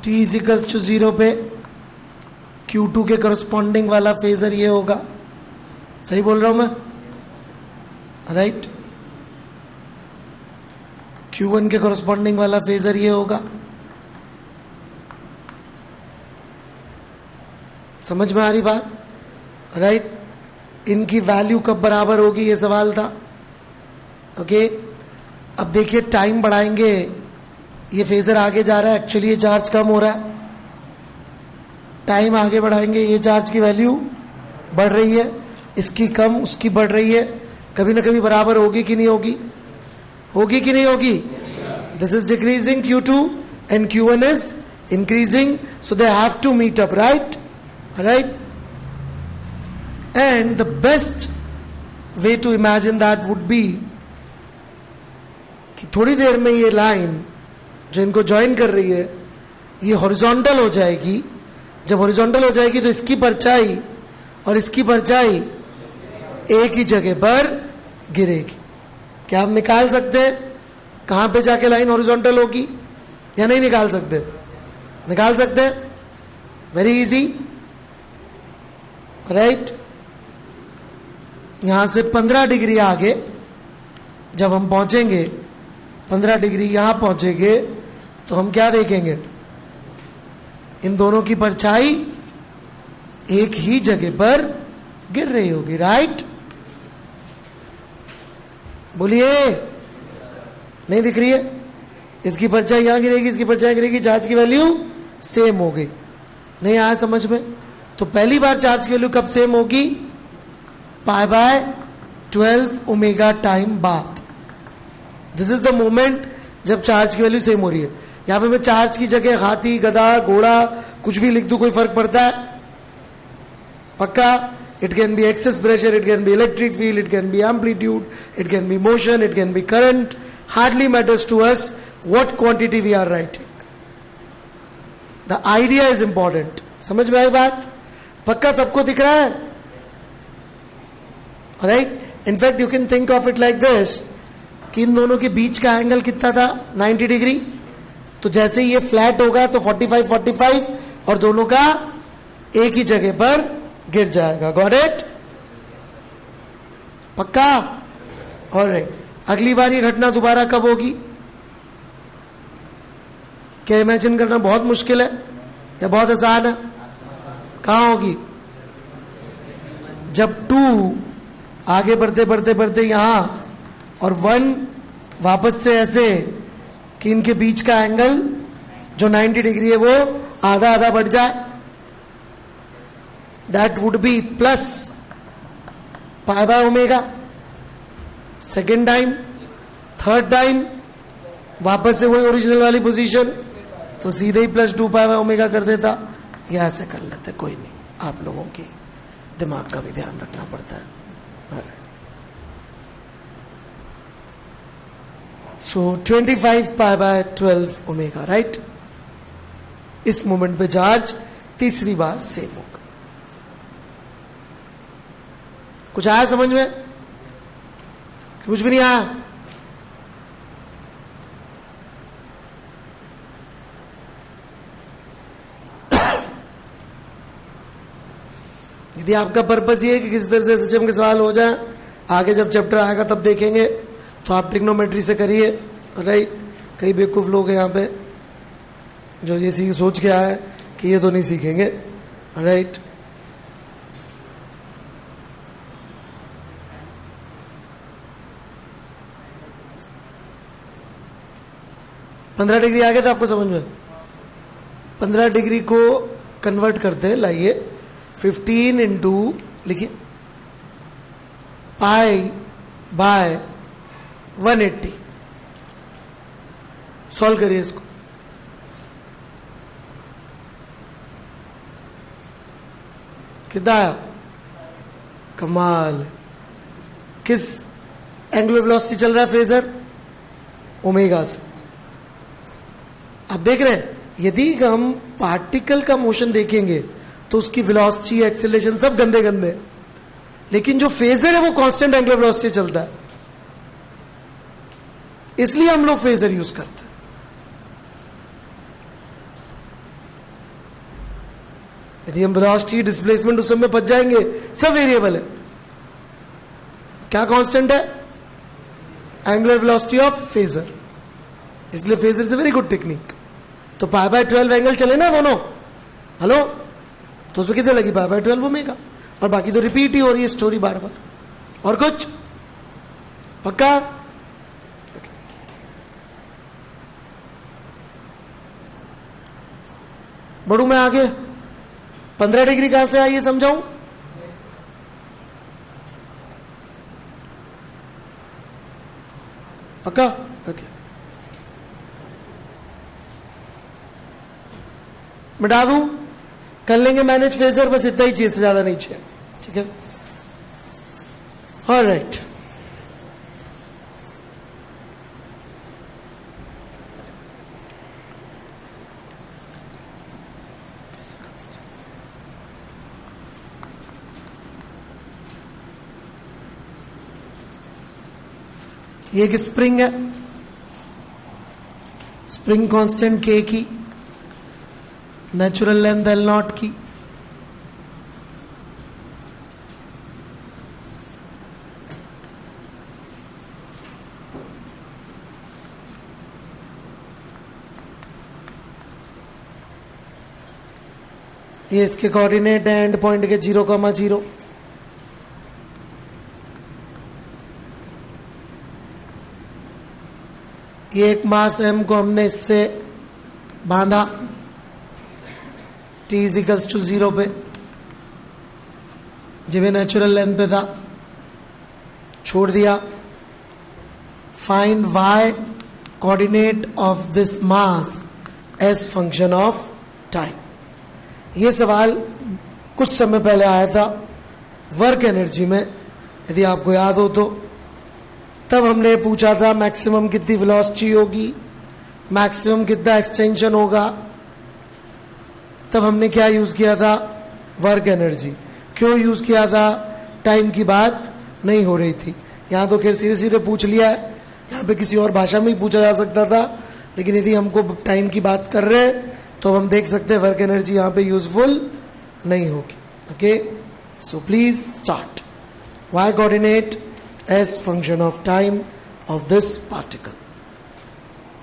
t equals to 0 पे Q2 के corresponding वाला फेजर ये होगा. सही बोल रहा हूं मैं? राइट. Q1 के करस्पॉन्डिंग वाला फेजर ये होगा. समझ में आ रही बात? राइट. इनकी वैल्यू कब बराबर होगी ये सवाल था. ओके. अब देखिए टाइम बढ़ाएंगे, ये फेजर आगे जा रहा है, एक्चुअली ये चार्ज कम हो रहा है. टाइम आगे बढ़ाएंगे, ये चार्ज की वैल्यू बढ़ रही है, इसकी कम उसकी बढ़ रही है. कभी ना कभी बराबर होगी कि नहीं होगी? होगी कि नहीं होगी? This is decreasing Q2 and Q1 is increasing, so they have to meet up, right? Right? And the best way to imagine that would be कि थोड़ी देर में ये लाइन जो इनको ज्वाइन कर रही है ये हॉरिजॉन्टल हो जाएगी. जब हॉरिजॉन्टल हो जाएगी तो इसकी परछाई और इसकी परछाई एक ही जगह पर गिरेगी. क्या आप निकाल सकते हैं कहां पे जाके लाइन हॉरिजॉन्टल होगी या नहीं निकाल सकते? निकाल सकते हैं. Very easy. राइट. यहां से 15 डिग्री आगे जब हम पहुंचेंगे, 15 डिग्री यहां पहुंचेंगे तो हम क्या देखेंगे? इन दोनों की परछाई एक ही जगह पर गिर रही होगी. राइट. बोलिए. नहीं दिख रही है? इसकी परछाई यहां गिरेगी, इसकी परछाई गिरेगी, चार्ज की वैल्यू सेम हो गई. नहीं आया समझ में? तो पहली बार चार्ज की वैल्यू कब सेम होगी? π/12 ओमेगा टाइम बाद. दिस इज द मोमेंट जब चार्ज की वैल्यू सेम हो रही है. यहां पे मैं चार्ज की जगह हाथी, गधा, घोड़ा कुछ भी लिख दूं, कोई फर्क पड़ता है? पक्का? It can be excess pressure, it can be electric field, it can be amplitude, it can be motion, it can be current. Hardly matters to us what quantity we are writing. The idea is important. समझ में आई बात? पक्का सबको दिख रहा है? Right. In fact you can think of it like this कि इन दोनों के बीच का एंगल कितना था? 90 डिग्री. तो जैसे ही ये फ्लैट होगा तो 45 और दोनों का एक ही जगह पर गिर जाएगा. Got it? पक्का? ऑलराइट. अगली बार ये घटना दोबारा कब होगी? क्या इमेजिन करना बहुत मुश्किल है या बहुत आसान है? कहां होगी? जब 2 आगे बढ़ते बढ़ते बढ़ते यहां और 1 वापस से ऐसे कि इनके बीच का एंगल जो 90 डिग्री है वो आधा आधा बढ़ जाए. That would be plus π/ω. Second time, third time वापस से वही ओरिजिनल वाली पोजीशन, तो सीधे ही +2π/ω कर देता. या ऐसे कर लेते, कोई नहीं. आप लोगों की दिमाग का भी ध्यान रखना पड़ता है. सो 25 π/12 ओमेगा. राइट. इस मोमेंट पे चार्ज तीसरी बार सेम होगा. कुछ आया समझ में? कुछ भी नहीं आया? यदि आपका पर्पस ये है कि किसी तरह से एसएचएम के सवाल हो जाए, आगे जब चैप्टर आएगा तब देखेंगे, तो आप ट्रिग्नोमेट्री से करिए. राइट. कई बेवकूफ लोग हैं यहाँ पे जो ये सोच के आए कि ये तो नहीं सीखेंगे. राइट. पंद्रह डिग्री आ गया था आपको समझ में? 15 डिग्री को कन्वर्ट करते हैं. लाइए 15 इंटू लिखिए π/180. सॉल्व करिए इसको. कितना आया? कमाल. किस एंगुलर वेलोसिटी चल रहा है फेजर? ओमेगा से. आप देख रहे हैं, यदि हम पार्टिकल का मोशन देखेंगे तो उसकी वेलोसिटी, एक्सेलरेशन सब गंदे गंदे, लेकिन जो फेजर है वो कांस्टेंट एंगुलर वेलोसिटी चलता है. इसलिए हम लोग फेजर यूज करते हैं. यदि हम वेलोसिटी डिस्प्लेसमेंट उस समय बच जाएंगे, सब वेरिएबल है। क्या कांस्टेंट है? Angular velocity of phasor. इसलिए phasor is a very good technique. तो π/12 एंगल चले ना दोनों, हेलो, तो उसमें कितने लगी? π/12 ओमेगा। और बाकी तो रिपीट ही हो रही है स्टोरी बार बार। और कुछ पक्का? बढ़ू मैं आगे। 15 डिग्री कहां से आई ये समझाऊं? पक्का? ओके, मिटा दूं? कर लेंगे मैनेज फेजर, बस इतना ही चाहिए, से ज्यादा नहीं चाहिए। ठीक है, ऑलराइट। ये एक स्प्रिंग है, स्प्रिंग कांस्टेंट के की, नेचुरल लेंथ L0 की, ये इसके कोऑर्डिनेट है एंड पॉइंट के 0,0। ये एक मास m को हमने इससे बांधा t = 0 पे, जब नेचुरल लेंथ पे था, छोड़ दिया। Find y coordinate of this mass as function of time. ये सवाल कुछ समय पहले आया था वर्क एनर्जी में, यदि आपको याद हो तो। तब हमने पूछा था मैक्सिमम कितनी वेलोसिटी होगी, मैक्सिमम कितना एक्सटेंशन होगा। तब हमने क्या यूज किया था? Work energy. क्यों यूज किया था? टाइम की बात नहीं हो रही थी। यहां तो खैर सीधे सीधे पूछ लिया है, यहां पे किसी और भाषा में ही पूछा जा सकता था, लेकिन यदि हमको टाइम की बात कर रहे हैं तो हम देख सकते हैं वर्क एनर्जी यहां पे यूजफुल नहीं होगी। Okay, so please start. y coordinate as function of time of this particle.